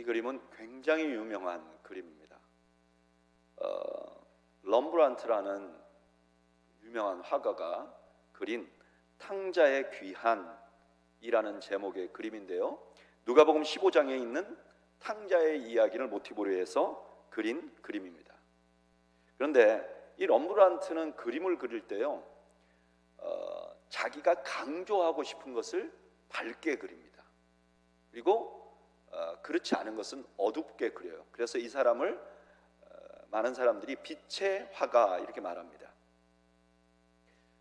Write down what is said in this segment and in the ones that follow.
이 그림은 굉장히 유명한 그림입니다. 럼브란트라는 유명한 화가가 그린 탕자의 귀한이라는 제목의 그림인데요, 누가복음 15장에 있는 탕자의 이야기를 모티브로 해서 그린 그림입니다. 그런데 이 럼브란트는 그림을 그릴 때요, 자기가 강조하고 싶은 것을 밝게 그립니다. 그리고 그렇지 않은 것은 어둡게 그려요. 그래서 이 사람을 많은 사람들이 빛의 화가 이렇게 말합니다.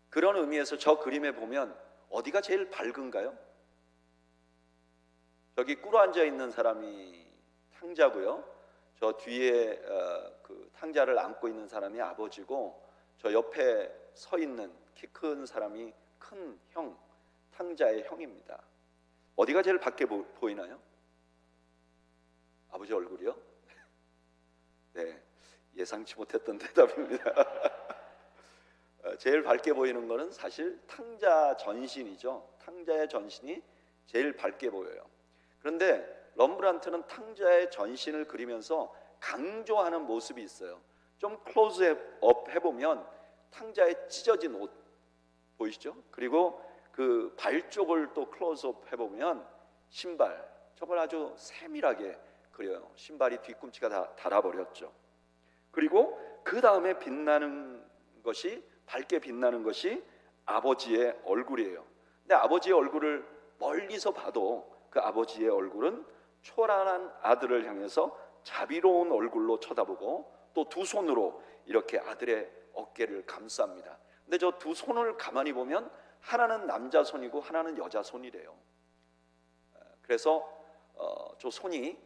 그런 의미에서 저 그림에 보면 어디가 제일 밝은가요? 저기 꿇어앉아 있는 사람이 탕자고요, 저 뒤에 그 탕자를 안고 있는 사람이 아버지고, 저 옆에 서 있는 키 큰 사람이 큰 형, 탕자의 형입니다. 어디가 제일 밝게 보이나요? 아버지 얼굴이요? 네, 예상치 못했던 대답입니다. 제일 밝게 보이는 것은 사실 탕자 전신이죠. 탕자의 전신이 제일 밝게 보여요. 그런데 럼브란트는 탕자의 전신을 그리면서 강조하는 모습이 있어요. 좀 클로즈업 해보면 탕자의 찢어진 옷 보이시죠? 그리고 그 발 쪽을 또 클로즈업 해보면 신발, 저걸 아주 세밀하게 그려요. 신발이 뒤꿈치가 다 닳아버렸죠. 그리고 그 다음에 빛나는 것이, 밝게 빛나는 것이 아버지의 얼굴이에요. 근데 아버지의 얼굴을 멀리서 봐도 그 아버지의 얼굴은 초라한 아들을 향해서 자비로운 얼굴로 쳐다보고, 또 두 손으로 이렇게 아들의 어깨를 감쌉니다. 근데 저 두 손을 가만히 보면 하나는 남자 손이고 하나는 여자 손이래요. 그래서 저 손이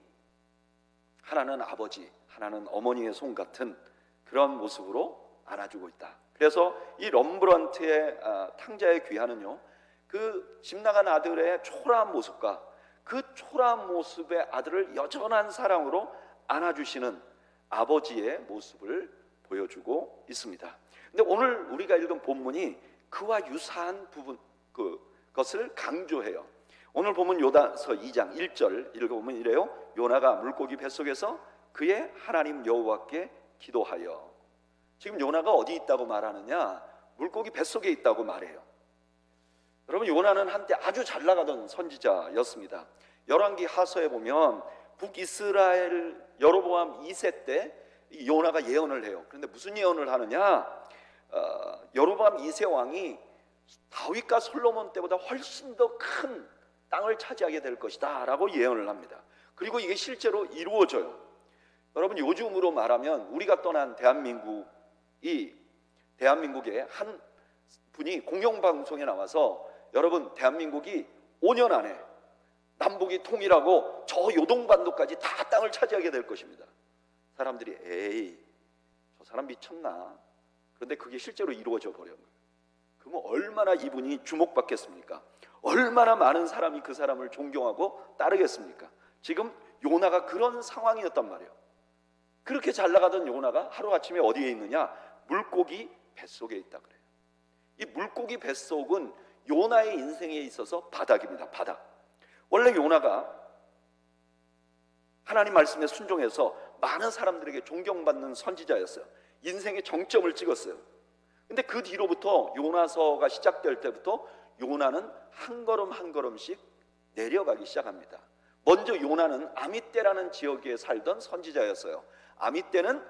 하나는 아버지, 하나는 어머니의 손 같은 그런 모습으로 안아주고 있다. 그래서 이 럼브란트의 탕자의 귀하는요, 그 집 나간 아들의 초라한 모습과 그 초라한 모습의 아들을 여전한 사랑으로 안아주시는 아버지의 모습을 보여주고 있습니다. 근데 오늘 우리가 읽은 본문이 그와 유사한 부분, 그것을 강조해요. 오늘 보면 요나서 2장 1절 읽어보면 이래요. 요나가 물고기 뱃속에서 그의 하나님 여호와께 기도하여. 지금 요나가 어디 있다고 말하느냐? 물고기 뱃속에 있다고 말해요. 여러분, 요나는 한때 아주 잘 나가던 선지자였습니다. 열왕기 하서에 보면 북이스라엘 여로보암 2세 때 요나가 예언을 해요. 그런데 무슨 예언을 하느냐? 여로보암 2세 왕이 다윗과 솔로몬 때보다 훨씬 더 큰 땅을 차지하게 될 것이다 라고 예언을 합니다. 그리고 이게 실제로 이루어져요. 여러분, 요즘으로 말하면 우리가 떠난 대한민국의 한 분이 공영방송에 나와서, 여러분, 대한민국이 5년 안에 남북이 통일하고 저 요동반도까지 다 땅을 차지하게 될 것입니다. 사람들이 에이, 저 사람 미쳤나? 그런데 그게 실제로 이루어져 버려요. 그러면 얼마나 이분이 주목받겠습니까? 얼마나 많은 사람이 그 사람을 존경하고 따르겠습니까? 지금 요나가 그런 상황이었단 말이에요. 그렇게 잘 나가던 요나가 하루아침에 어디에 있느냐? 물고기 뱃속에 있다 그래요. 이 물고기 뱃속은 요나의 인생에 있어서 바닥입니다. 바닥. 원래 요나가 하나님 말씀에 순종해서 많은 사람들에게 존경받는 선지자였어요. 인생의 정점을 찍었어요. 근데 그 뒤로부터 요나서가 시작될 때부터 요나는 한 걸음 한 걸음씩 내려가기 시작합니다. 먼저 요나는 아미떼라는 지역에 살던 선지자였어요. 아미떼는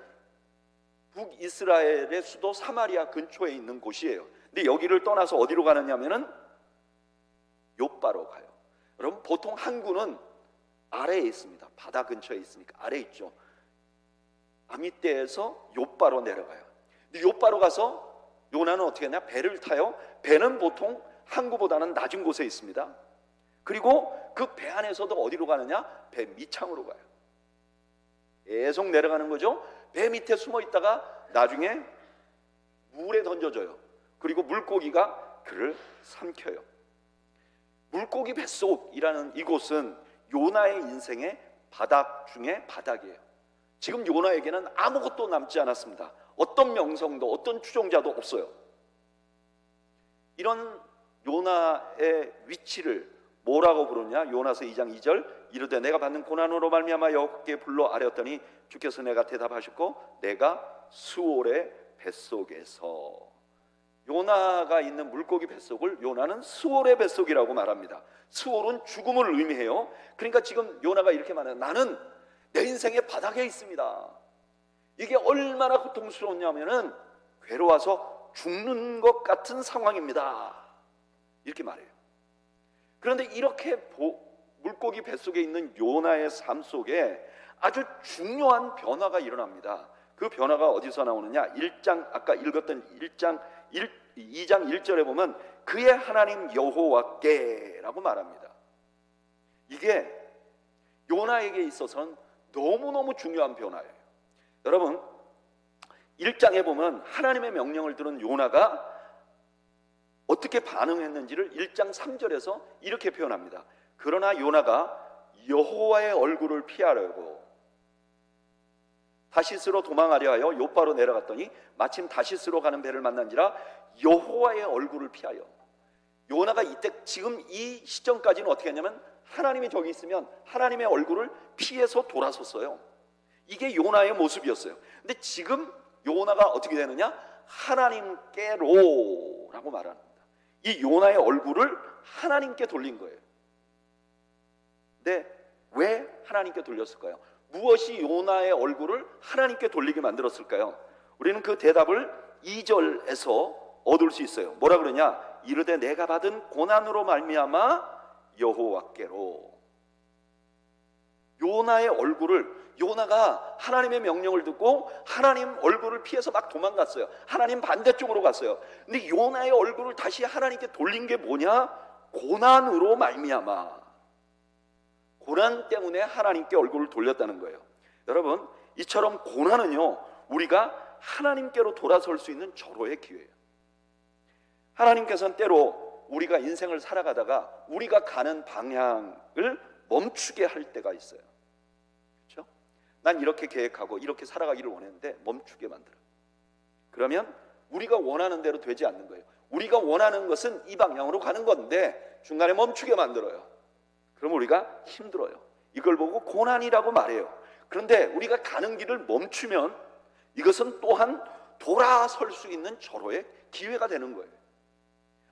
북이스라엘의 수도 사마리아 근처에 있는 곳이에요. 근데 여기를 떠나서 어디로 가느냐면은 요바로 가요. 여러분, 보통 항구는 아래에 있습니다. 바다 근처에 있으니까 아래에 있죠. 아미떼에서 요바로 내려가요. 근데 요바로 가서 요나는 어떻게 하냐? 배를 타요. 배는 보통 항구보다는 낮은 곳에 있습니다. 그리고 그 배 안에서도 어디로 가느냐? 배 밑창으로 가요. 계속 내려가는 거죠. 배 밑에 숨어 있다가 나중에 물에 던져져요. 그리고 물고기가 그를 삼켜요. 물고기 뱃속이라는 이곳은 요나의 인생의 바닥 중에 바닥이에요. 지금 요나에게는 아무것도 남지 않았습니다. 어떤 명성도 어떤 추종자도 없어요. 이런 요나의 위치를 뭐라고 부르냐? 요나서 2장 2절 이르되 내가 받는 고난으로 말미암아 여호와께 불러 아뢰었더니 주께서 내가 대답하셨고 내가 수올의 뱃속에서. 요나가 있는 물고기 뱃속을 요나는 수올의 뱃속이라고 말합니다. 수올은 죽음을 의미해요. 그러니까 지금 요나가 이렇게 말해요. 나는 내 인생의 바닥에 있습니다. 이게 얼마나 고통스러웠냐면은 괴로워서 죽는 것 같은 상황입니다. 이렇게 말해요. 그런데 이렇게 물고기 뱃속에 있는 요나의 삶 속에 아주 중요한 변화가 일어납니다. 그 변화가 어디서 나오느냐? 1장 아까 읽었던 2장 1절에 보면 그의 하나님 여호와께라고 말합니다. 이게 요나에게 있어서는 너무너무 중요한 변화예요. 여러분 1장에 보면 하나님의 명령을 들은 요나가 어떻게 반응했는지를 1장 3절에서 이렇게 표현합니다. 그러나 요나가 여호와의 얼굴을 피하려고 다시스로 도망하려 하여 요바로 내려갔더니 마침 다시스로 가는 배를 만난지라 여호와의 얼굴을 피하여. 요나가 이때 지금 이 시점까지는 어떻게 했냐면 하나님이 저기 있으면 하나님의 얼굴을 피해서 돌아섰어요. 이게 요나의 모습이었어요. 근데 지금 요나가 어떻게 되느냐? 하나님께로라고 말합니다. 이 요나의 얼굴을 하나님께 돌린 거예요. 근데 왜 하나님께 돌렸을까요? 무엇이 요나의 얼굴을 하나님께 돌리게 만들었을까요? 우리는 그 대답을 2절에서 얻을 수 있어요. 뭐라 그러냐? 이르되 내가 받은 고난으로 말미암아 여호와께로. 요나의 얼굴을, 요나가 하나님의 명령을 듣고 하나님 얼굴을 피해서 막 도망갔어요. 하나님 반대쪽으로 갔어요. 근데 요나의 얼굴을 다시 하나님께 돌린 게 뭐냐? 고난으로 말미암아. 고난 때문에 하나님께 얼굴을 돌렸다는 거예요. 여러분, 이처럼 고난은요, 우리가 하나님께로 돌아설 수 있는 절호의 기회예요. 하나님께서는 때로 우리가 인생을 살아가다가 우리가 가는 방향을 멈추게 할 때가 있어요. 그렇죠? 난 이렇게 계획하고 이렇게 살아가기를 원했는데 멈추게 만들어. 그러면 우리가 원하는 대로 되지 않는 거예요. 우리가 원하는 것은 이 방향으로 가는 건데 중간에 멈추게 만들어요. 그럼 우리가 힘들어요. 이걸 보고 고난이라고 말해요. 그런데 우리가 가는 길을 멈추면 이것은 또한 돌아설 수 있는 절호의 기회가 되는 거예요.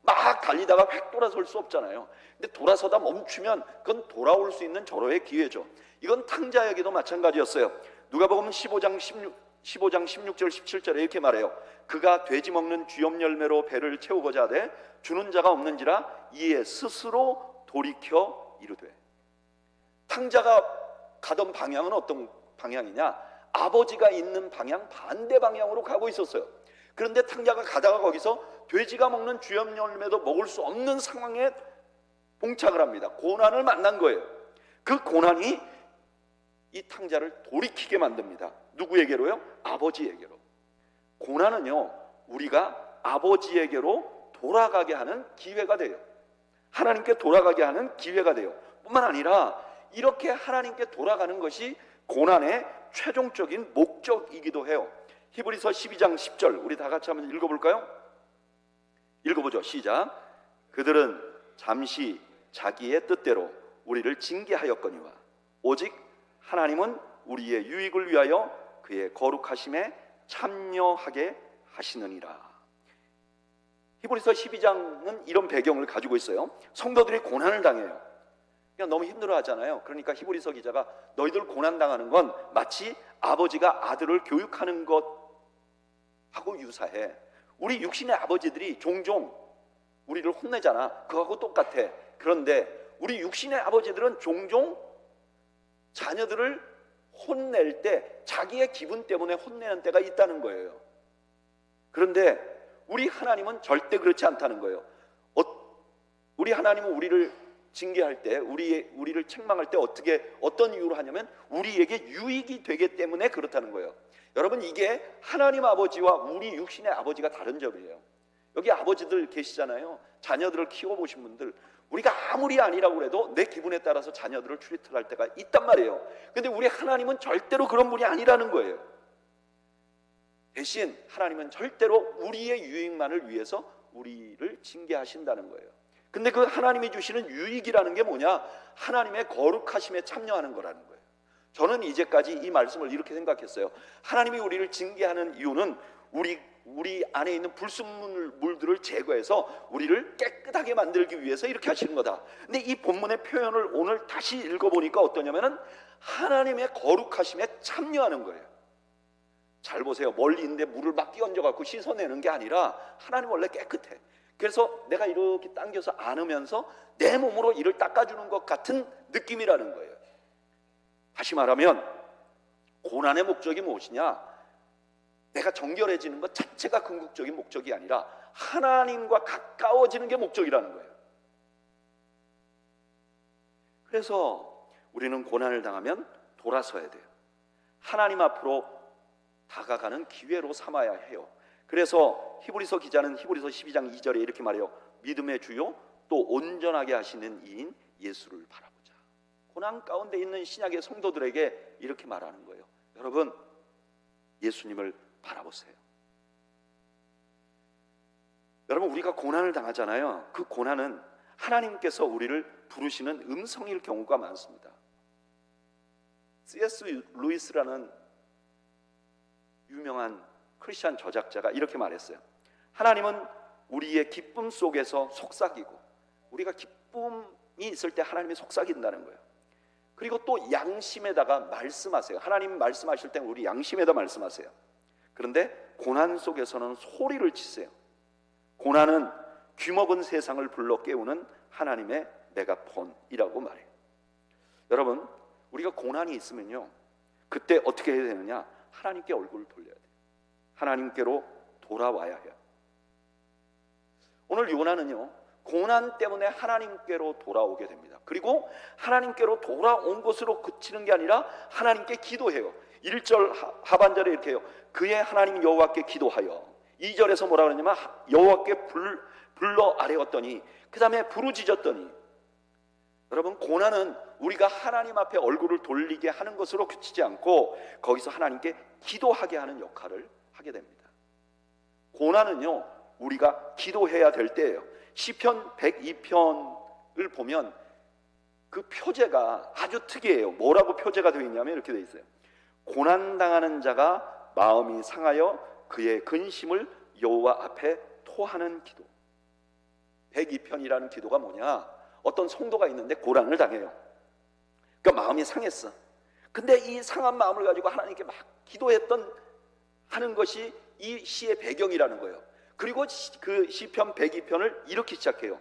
막 달리다가 획 돌아설 수 없잖아요. 근데 돌아서다 멈추면 그건 돌아올 수 있는 절호의 기회죠. 이건 탕자에게도 마찬가지였어요. 누가복음 15장 16절 17절에 이렇게 말해요. 그가 돼지 먹는 쥐염 열매로 배를 채우고자 하되 주는 자가 없는지라 이에 스스로 돌이켜 이르되. 탕자가 가던 방향은 어떤 방향이냐? 아버지가 있는 방향 반대 방향으로 가고 있었어요. 그런데 탕자가 가다가 거기서 돼지가 먹는 쥐염 열매도 먹을 수 없는 상황에 봉착을 합니다. 고난을 만난 거예요. 그 고난이 이 탕자를 돌이키게 만듭니다. 누구에게로요? 아버지에게로. 고난은요, 우리가 아버지에게로 돌아가게 하는 기회가 돼요. 하나님께 돌아가게 하는 기회가 돼요. 뿐만 아니라 이렇게 하나님께 돌아가는 것이 고난의 최종적인 목적이기도 해요. 히브리서 12장 10절 우리 다 같이 한번 읽어볼까요? 읽어보죠. 시작. 그들은 잠시 자기의 뜻대로 우리를 징계하였거니와 오직 하나님은 우리의 유익을 위하여 그의 거룩하심에 참여하게 하시느니라. 히브리서 12장은 이런 배경을 가지고 있어요. 성도들이 고난을 당해요. 그냥 너무 힘들어하잖아요. 그러니까 히브리서 기자가 너희들 고난당하는 건 마치 아버지가 아들을 교육하는 것하고 유사해. 우리 육신의 아버지들이 종종 우리를 혼내잖아. 그거하고 똑같아. 그런데 우리 육신의 아버지들은 종종 자녀들을 혼낼 때 자기의 기분 때문에 혼내는 때가 있다는 거예요. 그런데 우리 하나님은 절대 그렇지 않다는 거예요. 우리 하나님은 우리를 징계할 때, 우리를 책망할 때 어떤 이유로 하냐면 우리에게 유익이 되기 때문에 그렇다는 거예요. 여러분, 이게 하나님 아버지와 우리 육신의 아버지가 다른 점이에요. 여기 아버지들 계시잖아요. 자녀들을 키워보신 분들, 우리가 아무리 아니라고 해도 내 기분에 따라서 자녀들을 트리트할 때가 있단 말이에요. 근데 우리 하나님은 절대로 그런 분이 아니라는 거예요. 대신 하나님은 절대로 우리의 유익만을 위해서 우리를 징계하신다는 거예요. 근데 그 하나님이 주시는 유익이라는 게 뭐냐? 하나님의 거룩하심에 참여하는 거라는 거예요. 저는 이제까지 이 말씀을 이렇게 생각했어요. 하나님이 우리를 징계하는 이유는 우리 안에 있는 불순물들을 제거해서 우리를 깨끗하게 만들기 위해서 이렇게 하시는 거다. 근데 이 본문의 표현을 오늘 다시 읽어보니까 어떠냐면은 하나님의 거룩하심에 참여하는 거예요. 잘 보세요. 멀리 있는데 물을 막 끼얹어 갖고 씻어내는 게 아니라 하나님 원래 깨끗해. 그래서 내가 이렇게 당겨서 안으면서 내 몸으로 이를 닦아주는 것 같은 느낌이라는 거예요. 다시 말하면 고난의 목적이 무엇이냐? 내가 정결해지는 것 자체가 궁극적인 목적이 아니라 하나님과 가까워지는 게 목적이라는 거예요. 그래서 우리는 고난을 당하면 돌아서야 돼요. 하나님 앞으로 다가가는 기회로 삼아야 해요. 그래서 히브리서 기자는 히브리서 12장 2절에 이렇게 말해요. 믿음의 주요 또 온전하게 하시는 이인 예수를 바라보자. 고난 가운데 있는 신약의 성도들에게 이렇게 말하는 거예요. 여러분, 예수님을 바라보세요. 여러분, 우리가 고난을 당하잖아요. 그 고난은 하나님께서 우리를 부르시는 음성일 경우가 많습니다. C.S. 루이스라는 유명한 크리스천 저작자가 이렇게 말했어요. 하나님은 우리의 기쁨 속에서 속삭이고, 우리가 기쁨이 있을 때 하나님이 속삭인다는 거예요. 그리고 또 양심에다가 말씀하세요. 하나님 말씀하실 때 우리 양심에다 말씀하세요. 그런데 고난 속에서는 소리를 치세요. 고난은 귀먹은 세상을 불러 깨우는 하나님의 메가폰이라고 말해요. 여러분, 우리가 고난이 있으면요, 그때 어떻게 해야 되느냐? 하나님께 얼굴을 돌려야 돼요. 하나님께로 돌아와야 해요. 오늘 요나는요, 고난 때문에 하나님께로 돌아오게 됩니다. 그리고 하나님께로 돌아온 것으로 그치는 게 아니라 하나님께 기도해요. 1절 하반절에 이렇게 해요. 그의 하나님 여호와께 기도하여. 2절에서 뭐라 그러냐면 여호와께 불러 아뢰었더니, 그 다음에 부르짖었더니. 여러분, 고난은 우리가 하나님 앞에 얼굴을 돌리게 하는 것으로 그치지 않고 거기서 하나님께 기도하게 하는 역할을 하게 됩니다. 고난은요, 우리가 기도해야 될 때예요. 시편 102편을 보면 그 표제가 아주 특이해요. 뭐라고 표제가 되어 있냐면 이렇게 되어 있어요. 고난당하는 자가 마음이 상하여 그의 근심을 여호와 앞에 토하는 기도. 102편이라는 기도가 뭐냐? 어떤 성도가 있는데 고난을 당해요. 그러니까 마음이 상했어. 근데 이 상한 마음을 가지고 하나님께 막 기도했던 하는 것이 이 시의 배경이라는 거예요. 그리고 그 시편 102편을 이렇게 시작해요.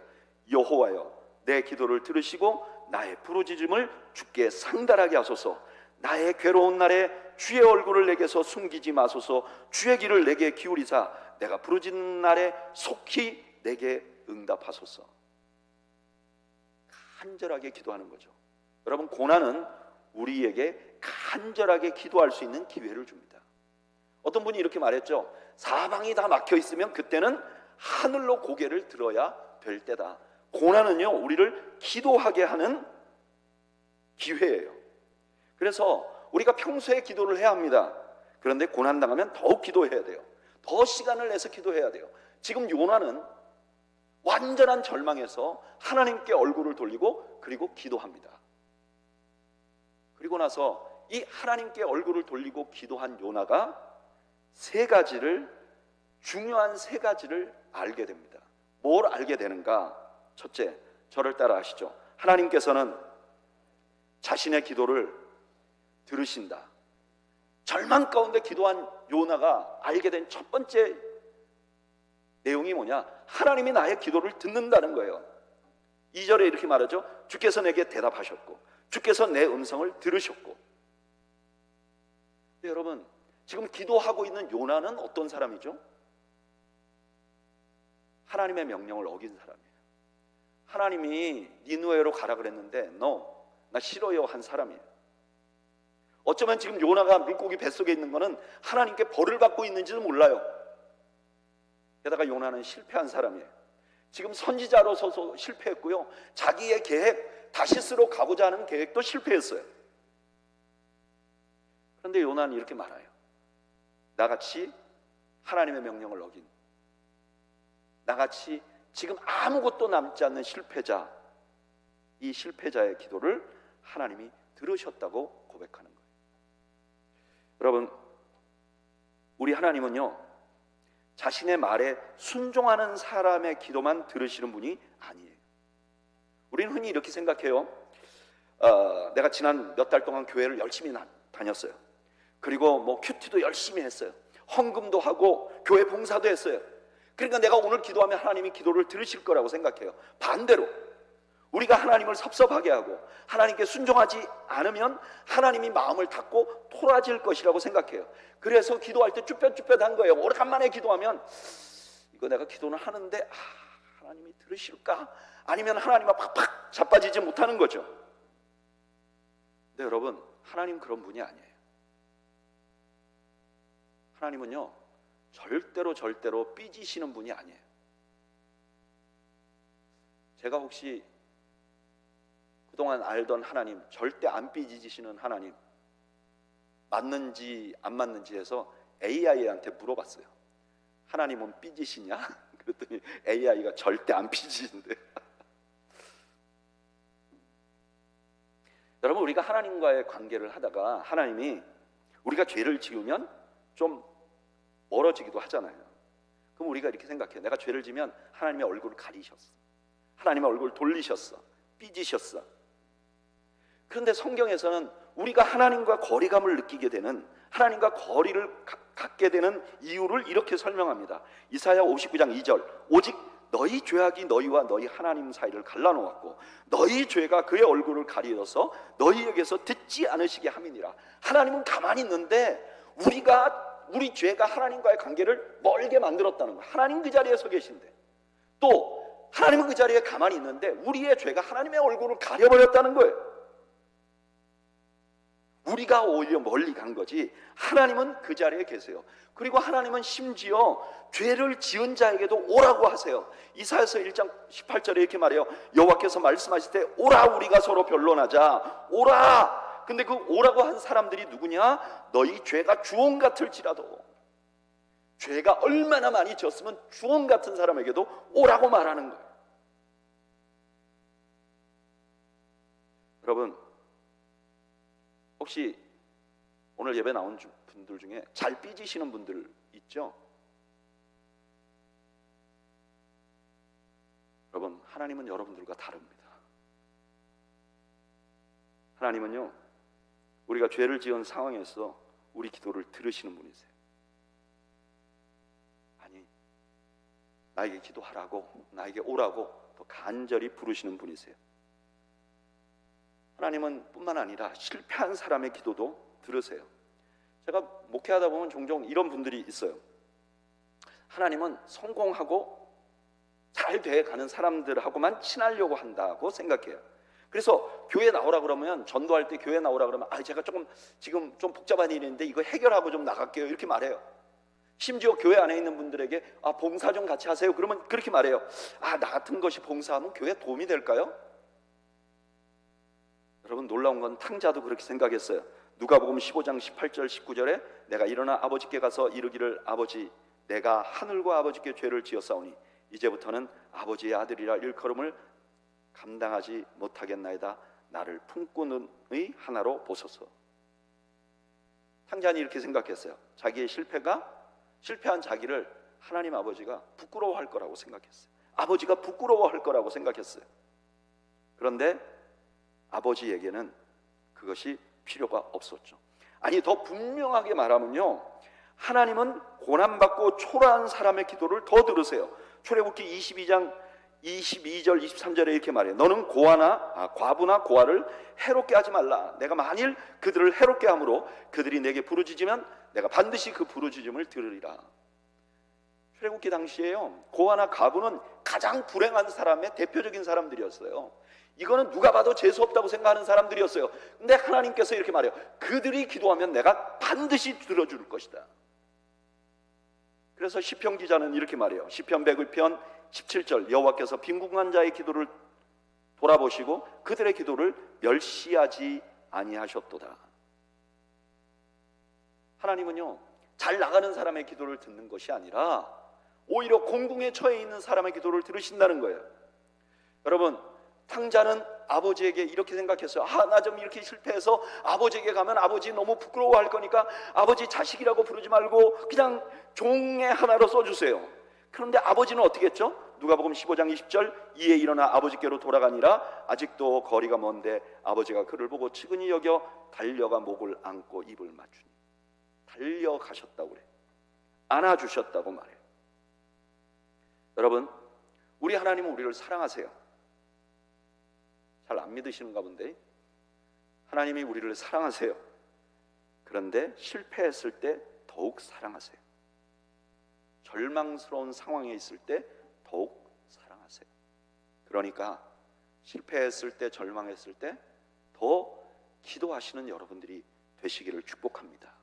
여호와여, 내 기도를 들으시고 나의 부르짖음을 주께 상달하게 하소서. 나의 괴로운 날에 주의 얼굴을 내게서 숨기지 마소서. 주의 귀를 내게 기울이사 내가 부르짖는 날에 속히 내게 응답하소서. 간절하게 기도하는 거죠. 여러분, 고난은 우리에게 간절하게 기도할 수 있는 기회를 줍니다. 어떤 분이 이렇게 말했죠. 사방이 다 막혀 있으면 그때는 하늘로 고개를 들어야 될 때다. 고난은요, 우리를 기도하게 하는 기회예요. 그래서 우리가 평소에 기도를 해야 합니다. 그런데 고난 당하면 더욱 기도해야 돼요. 더 시간을 내서 기도해야 돼요. 지금 요나는 완전한 절망에서 하나님께 얼굴을 돌리고 그리고 기도합니다. 그리고 나서 이 하나님께 얼굴을 돌리고 기도한 요나가 중요한 세 가지를 알게 됩니다. 뭘 알게 되는가? 첫째, 저를 따라 하시죠. 하나님께서는 자신의 기도를 들으신다. 절망 가운데 기도한 요나가 알게 된 첫 번째 내용이 뭐냐? 하나님이 나의 기도를 듣는다는 거예요. 2절에 이렇게 말하죠. 주께서 내게 대답하셨고 주께서 내 음성을 들으셨고. 근데 여러분, 지금 기도하고 있는 요나는 어떤 사람이죠? 하나님의 명령을 어긴 사람이에요. 하나님이 니느웨로 가라 그랬는데 나 싫어요 한 사람이에요. 어쩌면 지금 요나가 물고기 뱃속에 있는 거는 하나님께 벌을 받고 있는지도 몰라요. 게다가 요나는 실패한 사람이에요. 지금 선지자로서도 실패했고요, 자기의 계획, 다시스로 가고자 하는 계획도 실패했어요. 그런데 요나는 이렇게 말해요. 나같이 하나님의 명령을 어긴, 나같이 지금 아무것도 남지 않는 실패자, 이 실패자의 기도를 하나님이 들으셨다고 고백하는 거예요. 여러분, 우리 하나님은요, 자신의 말에 순종하는 사람의 기도만 들으시는 분이 아니에요. 우리는 흔히 이렇게 생각해요. 내가 지난 몇 달 동안 교회를 열심히 다녔어요. 그리고 뭐 큐티도 열심히 했어요. 헌금도 하고 교회 봉사도 했어요. 그러니까 내가 오늘 기도하면 하나님이 기도를 들으실 거라고 생각해요. 반대로 우리가 하나님을 섭섭하게 하고 하나님께 순종하지 않으면 하나님이 마음을 닫고 토라질 것이라고 생각해요. 그래서 기도할 때 쭈뼛쭈뼛한 거예요. 오래간만에 기도하면 이거 내가 기도는 하는데 하나님이 들으실까? 아니면 하나님과 팍팍 자빠지지 못하는 거죠. 근데 여러분, 하나님 그런 분이 아니에요. 하나님은요, 절대로 삐지시는 분이 아니에요. 제가 혹시 그동안 알던 하나님, 절대 안 삐지시는 하나님 맞는지 안 맞는지 해서 AI한테 물어봤어요. 하나님은 삐지시냐? 그랬더니 AI가 절대 안 삐지신대. 여러분, 우리가 하나님과의 관계를 하다가 하나님이 우리가 죄를 지으면 좀 멀어지기도 하잖아요. 그럼 우리가 이렇게 생각해요. 내가 죄를 지면 하나님의 얼굴을 가리셨어, 하나님의 얼굴을 돌리셨어, 삐지셨어. 그런데 성경에서는 우리가 하나님과 거리감을 느끼게 되는, 하나님과 거리를 갖게 되는 이유를 이렇게 설명합니다. 이사야 59장 2절, 오직 너희 죄악이 너희와 너희 하나님 사이를 갈라놓았고 너희 죄가 그의 얼굴을 가리어서 너희에게서 듣지 않으시게 함이니라. 하나님은 가만히 있는데 우리 죄가 하나님과의 관계를 멀게 만들었다는 거예요. 하나님 그 자리에 서 계신데, 또 하나님은 그 자리에 가만히 있는데 우리의 죄가 하나님의 얼굴을 가려버렸다는 거예요. 우리가 오히려 멀리 간 거지 하나님은 그 자리에 계세요. 그리고 하나님은 심지어 죄를 지은 자에게도 오라고 하세요. 이사야서 1장 18절에 이렇게 말해요. 여호와께서 말씀하실 때 오라, 우리가 서로 변론하자. 오라. 근데 그 오라고 한 사람들이 누구냐? 너희 죄가 주홍 같을지라도, 죄가 얼마나 많이 졌으면 주홍 같은 사람에게도 오라고 말하는 거예요. 여러분, 혹시 오늘 예배 나온 분들 중에 잘 삐지시는 분들 있죠? 여러분, 하나님은 여러분들과 다릅니다. 하나님은요, 우리가 죄를 지은 상황에서 우리 기도를 들으시는 분이세요. 아니, 나에게 기도하라고, 나에게 오라고 더 간절히 부르시는 분이세요. 하나님은 뿐만 아니라 실패한 사람의 기도도 들으세요. 제가 목회하다 보면 종종 이런 분들이 있어요. 하나님은 성공하고 잘 돼가는 사람들하고만 친하려고 한다고 생각해요. 그래서 교회 나오라 그러면, 전도할 때 교회 나오라 그러면 제가 조금 지금 좀 복잡한 일이 있는데 이거 해결하고 좀 나갈게요, 이렇게 말해요. 심지어 교회 안에 있는 분들에게 봉사 좀 같이 하세요, 그러면 그렇게 말해요. 나 같은 것이 봉사하면 교회에 도움이 될까요? 여러분, 놀라운 건 탕자도 그렇게 생각했어요. 누가복음 15장 18절 19절에 내가 일어나 아버지께 가서 이르기를, 아버지, 내가 하늘과 아버지께 죄를 지었사오니 이제부터는 아버지의 아들이라 일컬음을 감당하지 못하겠나이다. 나를 품꾼의 하나로 보소서. 탕자는 이렇게 생각했어요. 자기의 실패한 자기를 하나님 아버지가 부끄러워할 거라고 생각했어요. 아버지가 부끄러워할 거라고 생각했어요. 그런데 아버지에게는 그것이 필요가 없었죠. 아니, 더 분명하게 말하면요, 하나님은 고난받고 초라한 사람의 기도를 더 들으세요. 출애굽기 22장 22절 23절에 이렇게 말해요. 너는 과부나 고아를 해롭게 하지 말라. 내가 만일 그들을 해롭게 함으로 그들이 내게 부르짖으면 내가 반드시 그 부르짖음을 들으리라. 출애굽기 당시에요, 고아나 과부는 가장 불행한 사람의 대표적인 사람들이었어요. 이거는 누가 봐도 재수 없다고 생각하는 사람들이었어요. 근데 하나님께서 이렇게 말해요. 그들이 기도하면 내가 반드시 들어줄 것이다. 그래서 시편 기자는 이렇게 말해요. 시편 101편 17절, 여호와께서 빈궁한 자의 기도를 돌아보시고 그들의 기도를 멸시하지 아니하셨도다. 하나님은요, 잘 나가는 사람의 기도를 듣는 것이 아니라 오히려 공궁에 처해 있는 사람의 기도를 들으신다는 거예요. 여러분, 탕자는 아버지에게 이렇게 생각했어요. 나 좀 이렇게 실패해서 아버지에게 가면 아버지 너무 부끄러워할 거니까 아버지 자식이라고 부르지 말고 그냥 종의 하나로 써주세요. 그런데 아버지는 어떻게 했죠? 누가복음 15장 20절, 이에 일어나 아버지께로 돌아가니라. 아직도 거리가 먼데 아버지가 그를 보고 측은히 여겨 달려가 목을 안고 입을 맞추니. 달려가셨다고 그래요. 안아주셨다고 말해요. 여러분, 우리 하나님은 우리를 사랑하세요. 잘 안 믿으시는가 본데, 하나님이 우리를 사랑하세요. 그런데 실패했을 때 더욱 사랑하세요. 절망스러운 상황에 있을 때 더욱 사랑하세요. 그러니까 실패했을 때, 절망했을 때 더 기도하시는 여러분들이 되시기를 축복합니다.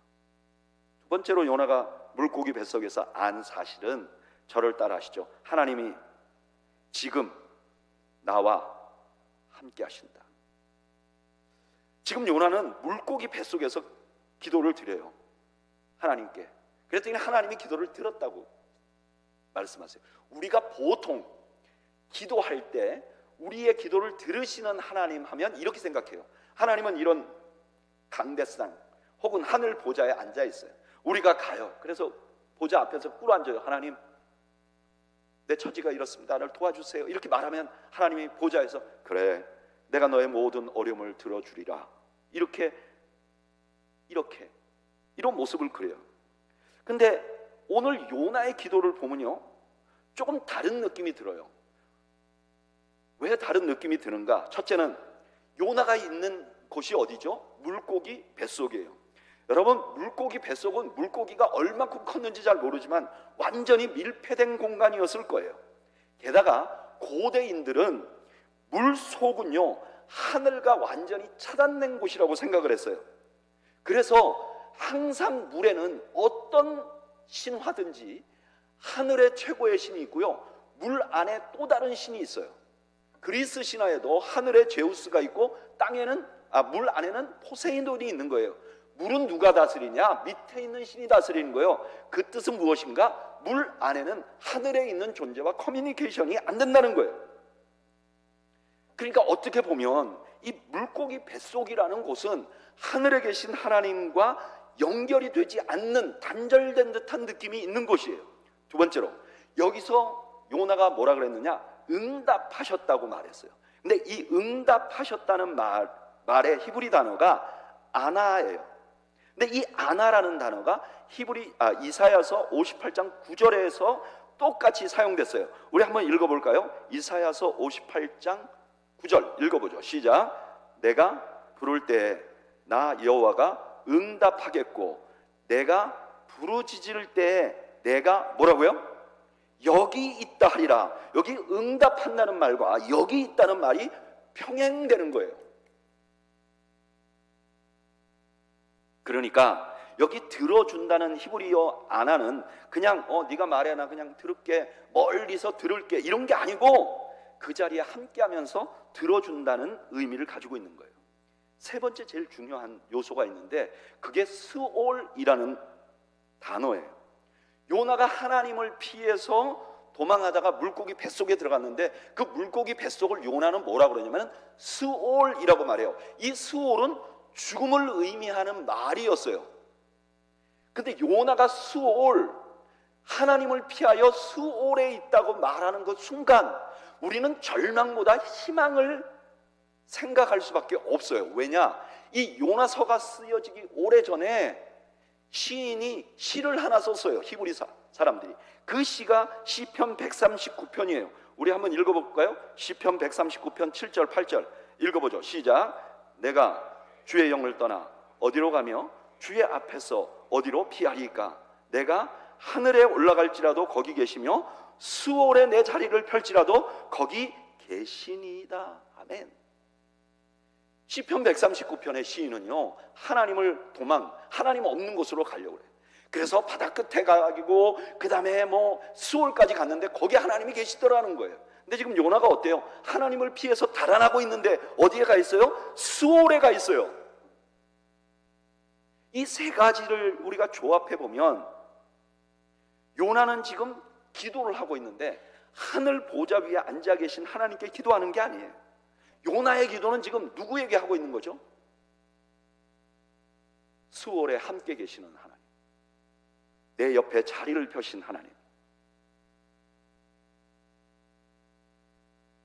두 번째로 요나가 물고기 뱃속에서 안 사실은 저를 따라 하시죠. 하나님이 지금 나와 함께 하신다. 지금 요나는 물고기 뱃속에서 기도를 드려요, 하나님께. 그랬더니 하나님이 기도를 들었다고 말씀하세요. 우리가 보통 기도할 때 우리의 기도를 들으시는 하나님 하면 이렇게 생각해요. 하나님은 이런 강대상 혹은 하늘 보좌에 앉아 있어요. 우리가 가요. 그래서 보좌 앞에서 꿇어앉아요. 하나님, 내 처지가 이렇습니다. 나를 도와주세요. 이렇게 말하면 하나님이 보좌에서 그래, 내가 너의 모든 어려움을 들어주리라. 이런 모습을 그려요. 근데 오늘 요나의 기도를 보면요, 조금 다른 느낌이 들어요. 왜 다른 느낌이 드는가? 첫째는 요나가 있는 곳이 어디죠? 물고기 뱃속이에요. 여러분, 물고기 뱃속은 물고기가 얼마큼 컸는지 잘 모르지만 완전히 밀폐된 공간이었을 거예요. 게다가 고대인들은 물속은요, 하늘과 완전히 차단된 곳이라고 생각을 했어요. 그래서 항상 물에는 어떤 신화든지 하늘의 최고의 신이 있고요, 물 안에 또 다른 신이 있어요. 그리스 신화에도 하늘에 제우스가 있고 물 안에는 포세이돈이 있는 거예요. 물은 누가 다스리냐? 밑에 있는 신이 다스리는 거예요. 그 뜻은 무엇인가? 물 안에는 하늘에 있는 존재와 커뮤니케이션이 안 된다는 거예요. 그러니까 어떻게 보면 이 물고기 뱃속이라는 곳은 하늘에 계신 하나님과 연결이 되지 않는 단절된 듯한 느낌이 있는 곳이에요. 두 번째로, 여기서 요나가 뭐라 그랬느냐? 응답하셨다고 말했어요. 근데 이 응답하셨다는 말의 히브리 단어가 아나예요. 근데 이 아나라는 단어가 이사야서 58장 9절에서 똑같이 사용됐어요. 우리 한번 읽어볼까요? 이사야서 58장 9절 읽어보죠. 시작. 내가 부를 때 나 여호와가 응답하겠고 내가 부르짖을 때 내가 뭐라고요? 여기 있다 하리라. 여기 응답한다는 말과 여기 있다는 말이 평행되는 거예요. 그러니까 여기 들어준다는 히브리어 아나는 그냥 네가 말해 나 그냥 들을게, 멀리서 들을게, 이런 게 아니고 그 자리에 함께하면서 들어준다는 의미를 가지고 있는 거예요. 세 번째 제일 중요한 요소가 있는데 그게 스올이라는 단어예요. 요나가 하나님을 피해서 도망하다가 물고기 뱃속에 들어갔는데 그 물고기 뱃속을 요나는 뭐라 그러냐면 스올이라고 말해요. 이 스올은 죽음을 의미하는 말이었어요. 근데 요나가 스올, 하나님을 피하여 스올에 있다고 말하는 그 순간 우리는 절망보다 희망을 생각할 수밖에 없어요. 왜냐? 이 요나서가 쓰여지기 오래전에 시인이 시를 하나 썼어요. 히브리 사람들이. 그 시가 시편 139편이에요. 우리 한번 읽어볼까요? 시편 139편 7절 8절 읽어보죠. 시작. 내가 주의 영을 떠나 어디로 가며 주의 앞에서 어디로 피하리까? 내가 하늘에 올라갈지라도 거기 계시며 수월에 내 자리를 펼지라도 거기 계시니이다. 아멘. 시편 139편의 시인은요, 하나님 없는 곳으로 가려고 해요. 그래서 바다 끝에 가기고 그 다음에 수월까지 갔는데 거기에 하나님이 계시더라는 거예요. 근데 지금 요나가 어때요? 하나님을 피해서 달아나고 있는데 어디에 가 있어요? 수월에 가 있어요. 이 세 가지를 우리가 조합해 보면 요나는 지금 기도를 하고 있는데 하늘 보좌 위에 앉아 계신 하나님께 기도하는 게 아니에요. 요나의 기도는 지금 누구에게 하고 있는 거죠? 수월에 함께 계시는 하나님, 내 옆에 자리를 펴신 하나님,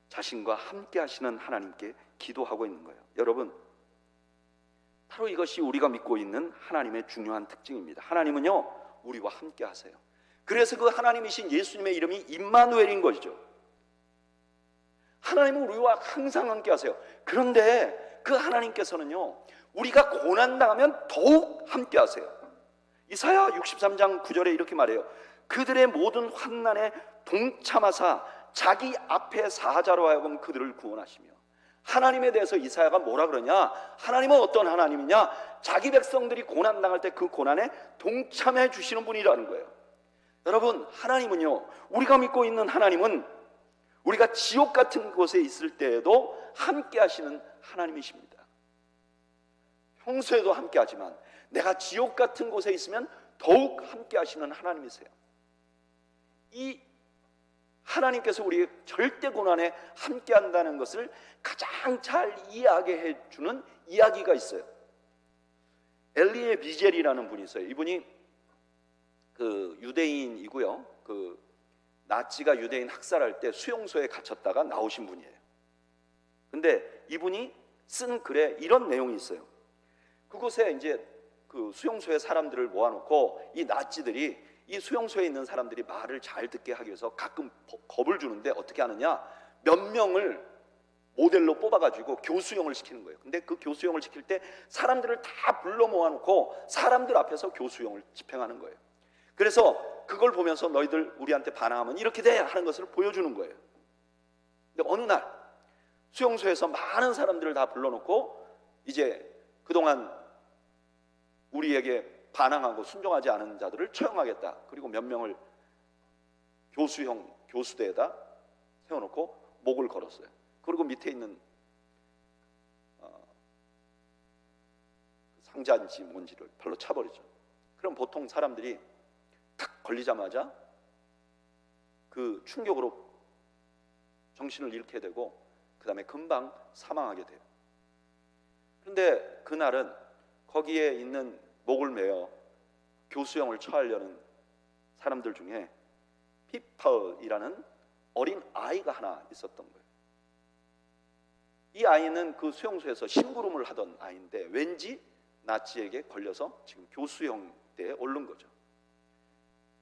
자신과 함께 하시는 하나님께 기도하고 있는 거예요. 여러분, 바로 이것이 우리가 믿고 있는 하나님의 중요한 특징입니다. 하나님은요, 우리와 함께 하세요. 그래서 그 하나님이신 예수님의 이름이 임마누엘인 것이죠. 하나님은 우리와 항상 함께 하세요. 그런데 그 하나님께서는요, 우리가 고난당하면 더욱 함께 하세요. 이사야 63장 9절에 이렇게 말해요. 그들의 모든 환난에 동참하사 자기 앞에 사자로 하여금 그들을 구원하시며. 하나님에 대해서 이사야가 뭐라 그러냐? 하나님은 어떤 하나님이냐? 자기 백성들이 고난당할 때 그 고난에 동참해 주시는 분이라는 거예요. 여러분, 하나님은요, 우리가 믿고 있는 하나님은 우리가 지옥 같은 곳에 있을 때에도 함께 하시는 하나님이십니다. 평소에도 함께 하지만 내가 지옥 같은 곳에 있으면 더욱 함께 하시는 하나님이세요. 이 하나님께서 우리의 절대 고난에 함께 한다는 것을 가장 잘 이해하게 해주는 이야기가 있어요. 엘리에 비젤이라는 분이 있어요. 이분이 그 유대인이고요. 그 나치가 유대인 학살할 때 수용소에 갇혔다가 나오신 분이에요. 근데 이분이 쓴 글에 이런 내용이 있어요. 그곳에 이제 그 수용소에 사람들을 모아놓고 이 나치들이 이 수용소에 있는 사람들이 말을 잘 듣게 하기 위해서 가끔 겁을 주는데 어떻게 하느냐? 몇 명을 모델로 뽑아가지고 교수형을 시키는 거예요. 근데 그 교수형을 시킬 때 사람들을 다 불러 모아놓고 사람들 앞에서 교수형을 집행하는 거예요. 그래서 그걸 보면서 너희들 우리한테 반항하면 이렇게 돼 하는 것을 보여주는 거예요. 근데 어느 날 수용소에서 많은 사람들을 다 불러놓고 이제 그동안 우리에게 반항하고 순종하지 않은 자들을 처형하겠다. 그리고 몇 명을 교수형 교수대에다 세워놓고 목을 걸었어요. 그리고 밑에 있는 상자인지 뭔지를 발로 차버리죠. 그럼 보통 사람들이 탁 걸리자마자 그 충격으로 정신을 잃게 되고 그 다음에 금방 사망하게 돼요. 그런데 그날은 거기에 있는 목을 매어 교수형을 처하려는 사람들 중에 피펄이라는 어린 아이가 하나 있었던 거예요. 이 아이는 그 수용소에서 심부름을 하던 아이인데 왠지 나치에게 걸려서 지금 교수형대에 오른 거죠.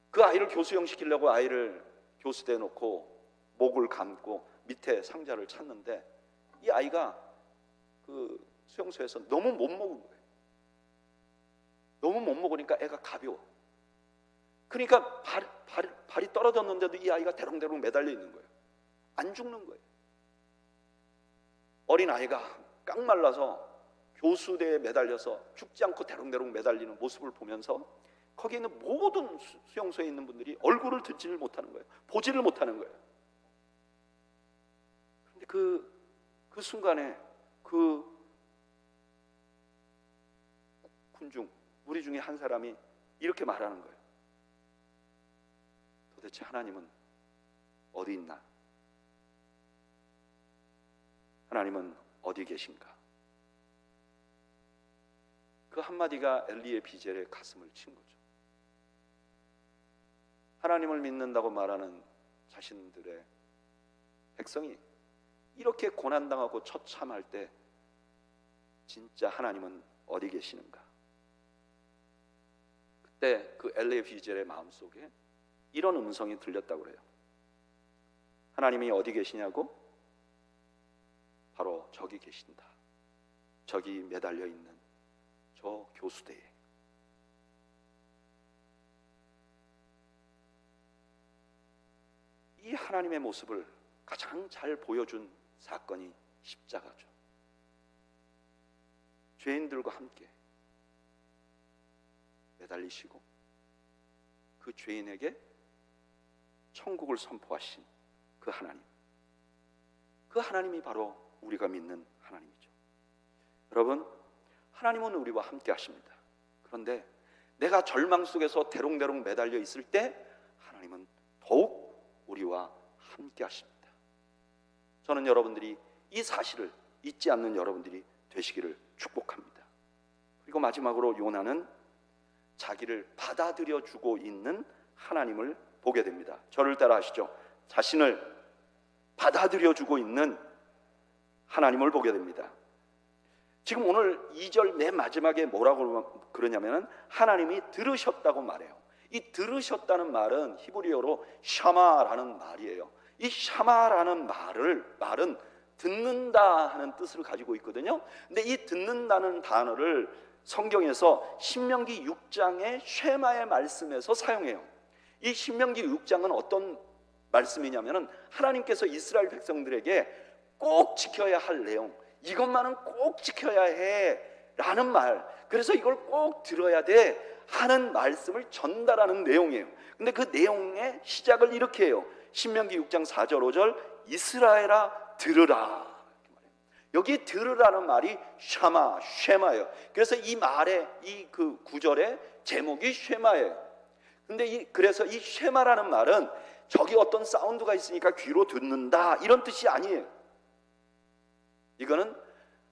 그 아이를 교수형 시키려고 아이를 교수대에 놓고 목을 감고 밑에 상자를 찾는데 이 아이가 그 수용소에서 너무 못 먹은 거예요. 너무 못 먹으니까 애가 가벼워. 그러니까 발이 떨어졌는데도 이 아이가 대롱대롱 매달려 있는 거예요. 안 죽는 거예요. 어린 아이가 깡말라서 교수대에 매달려서 죽지 않고 대롱대롱 매달리는 모습을 보면서 거기에 있는 모든 수용소에 있는 분들이 얼굴을 듣지를 못하는 거예요. 보지를 못하는 거예요. 그런데 그 순간에 그 군중 우리 중에 한 사람이 이렇게 말하는 거예요. 도대체 하나님은 어디 있나? 하나님은 어디 계신가? 그 한마디가 엘리의 비젤의 가슴을 친 거죠. 하나님을 믿는다고 말하는 자신들의 백성이 이렇게 고난당하고 처참할 때 진짜 하나님은 어디 계시는가? 그때 그 엘리의 비젤의 마음속에 이런 음성이 들렸다고 그래요. 하나님이 어디 계시냐고? 바로 저기 계신다. 저기 매달려 있는 저 교수대에. 이 하나님의 모습을 가장 잘 보여준 사건이 십자가죠. 죄인들과 함께 매달리시고 그 죄인에게 천국을 선포하신 그 하나님, 그 하나님이 바로 우리가 믿는 하나님이죠. 여러분, 하나님은 우리와 함께 하십니다. 그런데 내가 절망 속에서 대롱대롱 매달려 있을 때 하나님은 더욱 우리와 함께 하십니다. 저는 여러분들이 이 사실을 잊지 않는 여러분들이 되시기를 축복합니다. 그리고 마지막으로 요나는 자기를 받아들여 주고 있는 하나님을 보게 됩니다. 저를 따라 하시죠. 자신을 받아들여 주고 있는 하나님을 보게 됩니다. 지금 오늘 2절 맨 마지막에 뭐라고 그러냐면 하나님이 들으셨다고 말해요. 이 들으셨다는 말은 히브리어로 샤마라는 말이에요. 이 샤마라는 말은 듣는다 하는 뜻을 가지고 있거든요. 근데 이 듣는다는 단어를 성경에서 신명기 6장의 쉐마의 말씀에서 사용해요. 이 신명기 6장은 어떤 말씀이냐면은 하나님께서 이스라엘 백성들에게 꼭 지켜야 할 내용, 이것만은 꼭 지켜야 해 라는 말, 그래서 이걸 꼭 들어야 돼 하는 말씀을 전달하는 내용이에요. 근데 그 내용의 시작을 이렇게 해요. 신명기 6장 4절 5절 이스라엘아 들으라. 여기 들으라는 말이 쉐마예요. 그래서 이 말의 이 그 구절의 제목이 쉐마예요. 근데 그래서 이 쉐마라는 말은 저기 어떤 사운드가 있으니까 귀로 듣는다 이런 뜻이 아니에요. 이거는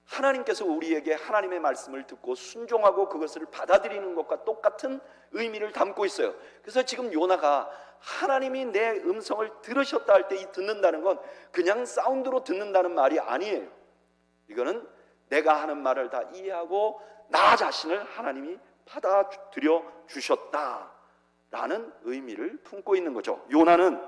하나님께서 우리에게 하나님의 말씀을 듣고 순종하고 그것을 받아들이는 것과 똑같은 의미를 담고 있어요. 그래서 지금 요나가 하나님이 내 음성을 들으셨다 할 때 이 듣는다는 건 그냥 사운드로 듣는다는 말이 아니에요. 이거는 내가 하는 말을 다 이해하고 나 자신을 하나님이 받아들여 주셨다라는 의미를 품고 있는 거죠. 요나는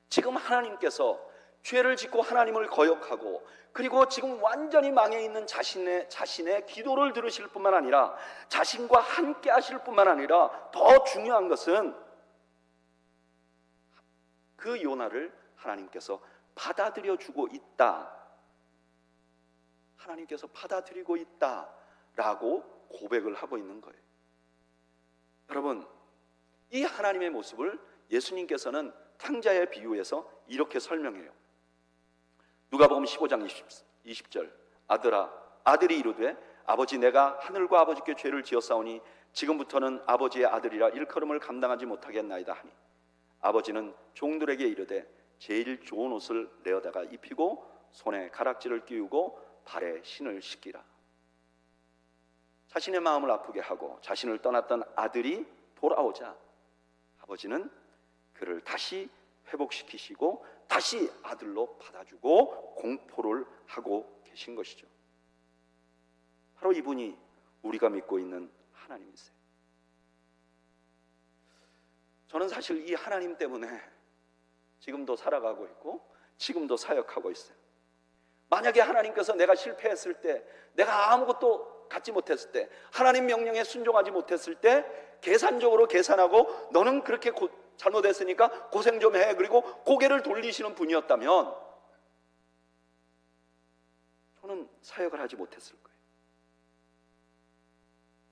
지금 하나님께서 죄를 짓고 하나님을 거역하고 그리고 지금 완전히 망해 있는 자신의 기도를 들으실 뿐만 아니라 자신과 함께 하실 뿐만 아니라 더 중요한 것은 그 요나를 하나님께서 받아들여 주고 있다, 하나님께서 받아들이고 있다라고 고백을 하고 있는 거예요. 여러분, 이 하나님의 모습을 예수님께서는 탕자에 비유해서 이렇게 설명해요. 누가복음 15장 20절 아들이 이르되 아버지 내가 하늘과 아버지께 죄를 지었사오니 지금부터는 아버지의 아들이라 일컬음을 감당하지 못하겠나이다 하니 아버지는 종들에게 이르되 제일 좋은 옷을 내어다가 입히고 손에 가락지를 끼우고 발에 신을 씻기라. 자신의 마음을 아프게 하고 자신을 떠났던 아들이 돌아오자 아버지는 그를 다시 회복시키시고 다시 아들로 받아주고 공포를 하고 계신 것이죠. 바로 이분이 우리가 믿고 있는 하나님이세요. 저는 사실 이 하나님 때문에 지금도 살아가고 있고 지금도 사역하고 있어요. 만약에 하나님께서 내가 실패했을 때, 내가 아무것도 갖지 못했을 때, 하나님 명령에 순종하지 못했을 때 계산적으로 계산하고 너는 그렇게 잘못했으니까 고생 좀 해, 그리고 고개를 돌리시는 분이었다면 저는 사역을 하지 못했을 거예요.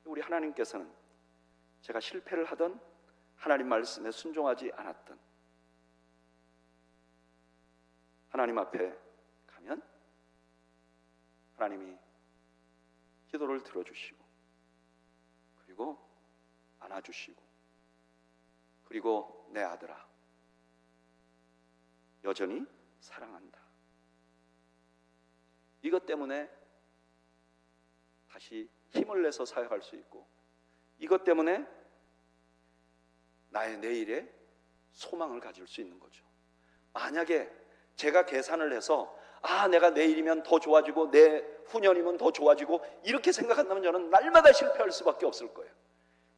우리 하나님께서는 제가 실패를 하던 하나님 말씀에 순종하지 않았던 하나님 앞에 가면 하나님이 기도를 들어주시고 그리고 안아주시고 그리고 내 아들아 여전히 사랑한다. 이것 때문에 다시 힘을 내서 사역할 수 있고 이것 때문에 나의 내일에 소망을 가질 수 있는 거죠. 만약에 제가 계산을 해서 내가 내일이면 더 좋아지고 내 후년이면 더 좋아지고 이렇게 생각한다면 저는 날마다 실패할 수밖에 없을 거예요.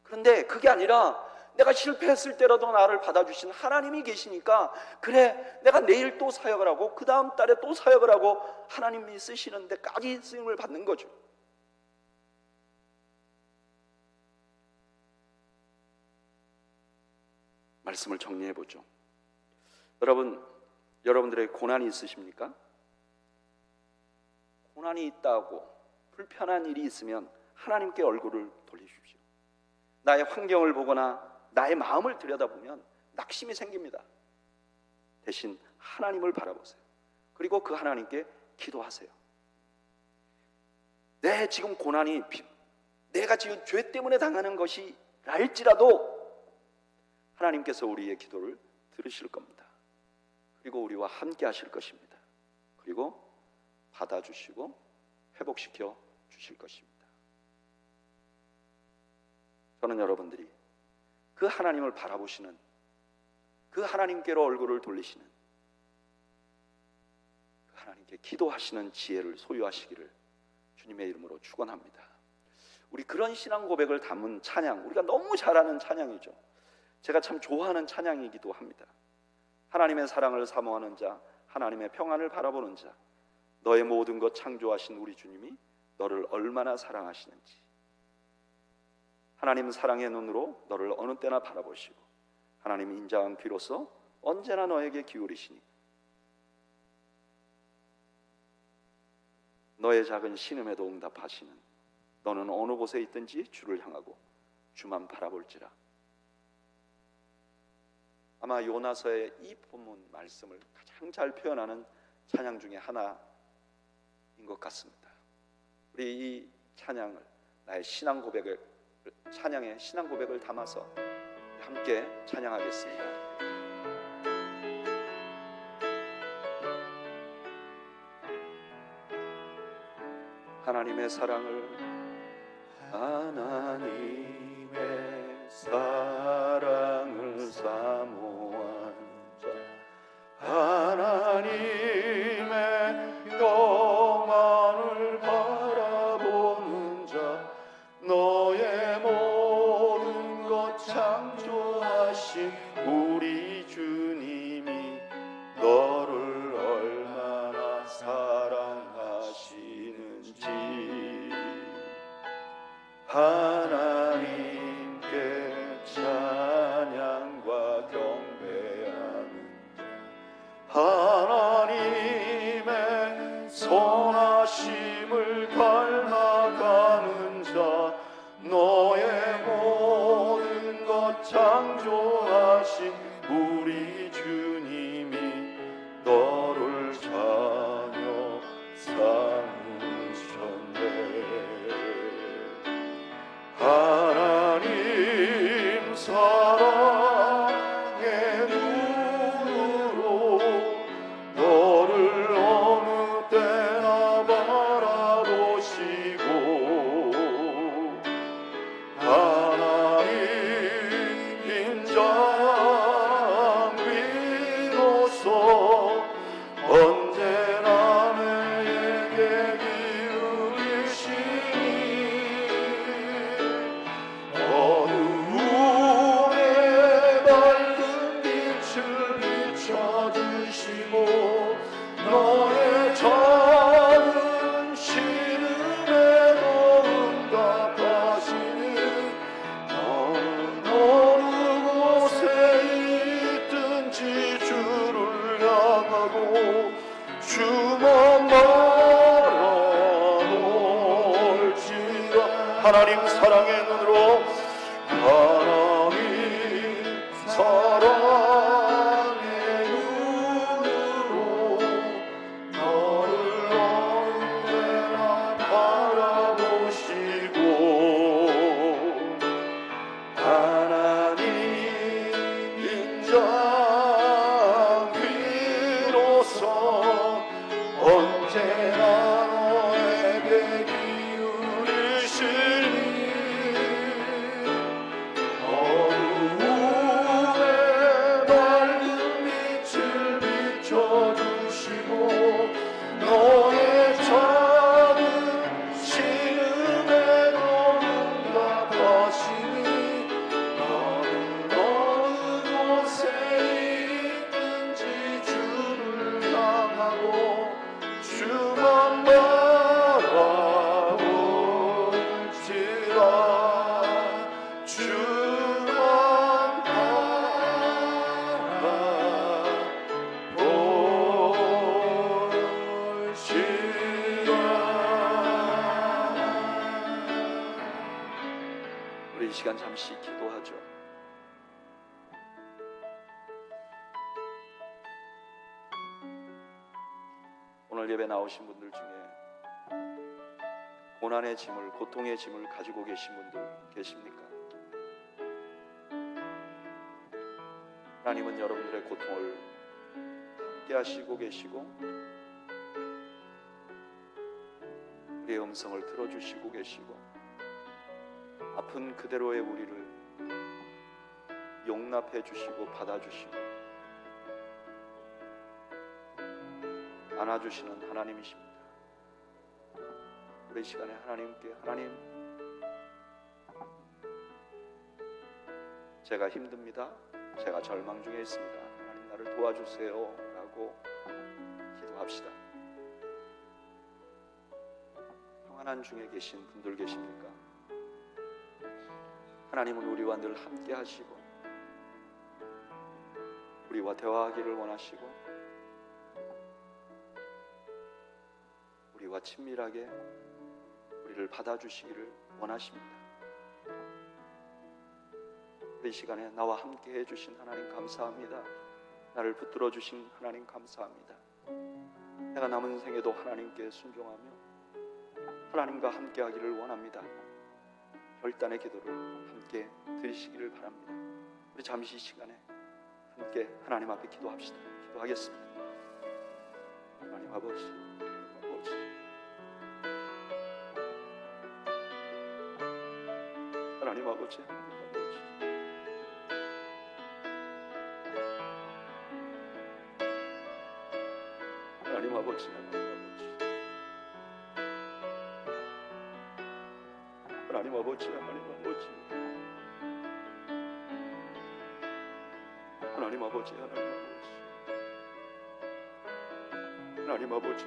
그런데 그게 아니라 내가 실패했을 때라도 나를 받아주신 하나님이 계시니까 그래 내가 내일 또 사역을 하고 그 다음 달에 또 사역을 하고 하나님이 쓰시는 데까지 쓰임을 받는 거죠. 말씀을 정리해 보죠. 여러분들의 고난이 있으십니까? 고난이 있다고 불편한 일이 있으면 하나님께 얼굴을 돌리십시오. 나의 환경을 보거나 나의 마음을 들여다보면 낙심이 생깁니다. 대신 하나님을 바라보세요. 그리고 그 하나님께 기도하세요. 내 지금 고난이 내가 지금 죄 때문에 당하는 것이 할지라도 하나님께서 우리의 기도를 들으실 겁니다. 그리고 우리와 함께 하실 것입니다. 그리고 받아주시고 회복시켜 주실 것입니다. 저는 여러분들이 그 하나님을 바라보시는, 그 하나님께로 얼굴을 돌리시는, 그 하나님께 기도하시는 지혜를 소유하시기를 주님의 이름으로 축원합니다. 우리 그런 신앙 고백을 담은 찬양, 우리가 너무 잘 아는 찬양이죠. 제가 참 좋아하는 찬양이기도 합니다. 하나님의 사랑을 사모하는 자, 하나님의 평안을 바라보는 자, 너의 모든 것 창조하신 우리 주님이 너를 얼마나 사랑하시는지, 하나님 사랑의 눈으로 너를 어느 때나 바라보시고 하나님 인자한 귀로서 언제나 너에게 기울이시니 너의 작은 신음에도 응답하시는, 너는 어느 곳에 있든지 주를 향하고 주만 바라볼지라. 아마 요나서의 이 본문 말씀을 가장 잘 표현하는 찬양 중에 하나인 것 같습니다. 우리 이 찬양을, 나의 신앙 고백을, 찬양의 신앙 고백을 담아서 함께 찬양하겠습니다. 하나님의 사랑을, 하나님의 사랑을 사모한 자, 하나님의 평안을 바라보는 자, 너의 모든 것 창조하신 우리 주님이 너를 얼마나 사랑하시는지 하나님께 찬양과 경배하는 하나님의 선하심을 닮아가는 자, 너의 모든 것 창조하신 우리 주님이 너를 자녀 삼으셨네. 하나님 사랑의 눈으로 너를 어느 때나 바라보시고 하나님 인자한 귀로서 언제나 내게 기울이시니 어두움에 밝은 빛을 비춰주시고 너의 작은 신음에도 응답하시는, 너는 어느 곳에 있든지 주를 향하고 주만 바라볼지라. 하나님 사랑의 눈으로, 하나님 사랑의 눈으로 너를 언제나 바라보시고 하나님 인자한 귀로서 언제나 너에게 기울이시니 어두움에 밝은 빛을 비춰주시고 너의 작은 신음에도 응답하시니 너는 어느 곳에 있든지 주를 향하고 주만 바라볼지라. 주만 바라볼지라. 우리 이 시간 잠시 기도하죠. 오늘 예배 나오신 분들 중에 고난의 짐을, 고통의 짐을 가지고 계신 분들 계십니까? 하나님은 여러분들의 고통을 함께 하시고 계시고 우리의 음성을 들어주시고 계시고 아픈 그대로의 우리를 용납해 주시고 받아주시고 안아주시는 하나님이십니다. 우리 시간에 하나님께 하나님, 제가 힘듭니다. 제가 절망 중에 있습니다. 하나님 나를 도와주세요 라고 기도합시다. 평안한 중에 계신 분들 계십니까? 하나님은 우리와 늘 함께 하시고 우리와 대화하기를 원하시고 우리와 친밀하게 우리를 받아주시기를 원하십니다. 이 시간에 나와 함께 해주신 하나님 감사합니다. 나를 붙들어 주신 하나님 감사합니다. 내가 남은 생에도 하나님께 순종하며 하나님과 함께 하기를 원합니다. 결단의 기도를 함께 드리시기를 바랍니다. 우리 잠시 시간에 함께 하나님 앞에 기도합시다. 기도하겠습니다. 하나님 아버지, 하나님 아버지, 하나님 아버지, 하나님 아버지, 하나님 아버지, 하나님 아버지, 하나님 아버지,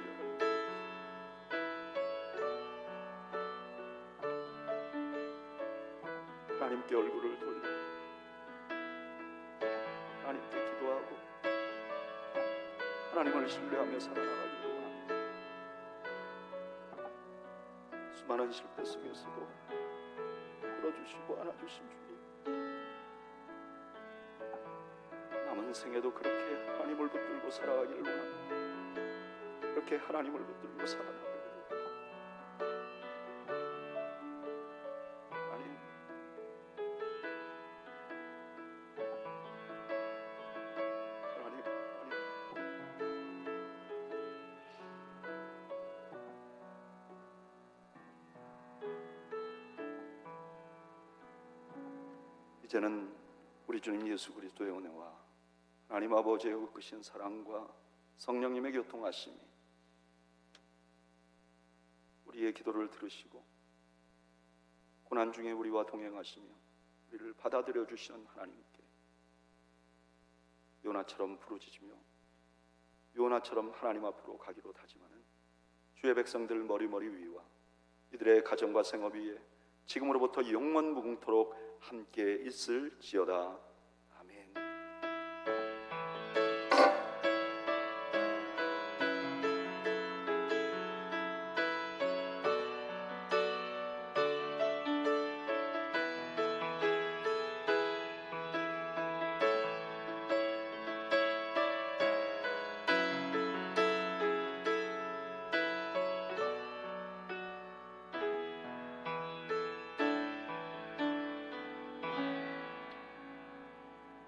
하나님께 얼굴을 돌려 하나님께 기도하고 하나님을 신뢰하며 살아나가기를 원합니다. 수많은 실패 속에서도 끌어주시고 안아주신 주님, 남은 생에도 그렇게 하나님을 붙들고 살아가기를 원합니다. 그렇게 하나님을 붙들고 살아나가기를 원합니다. 하나님, 이제는 우리 주님 예수 그리스도의 은혜와 하나님 아버지의 크신 사랑과 성령님의 교통하심이 우리의 기도를 들으시고 고난 중에 우리와 동행하시며 우리를 받아들여 주시는 하나님께 요나처럼 부르짖으며 요나처럼 하나님 앞으로 가기로 다짐하는 주의 백성들 머리머리 위와 이들의 가정과 생업 위에 지금으로부터 영원 무궁토록 함께 있을지어다.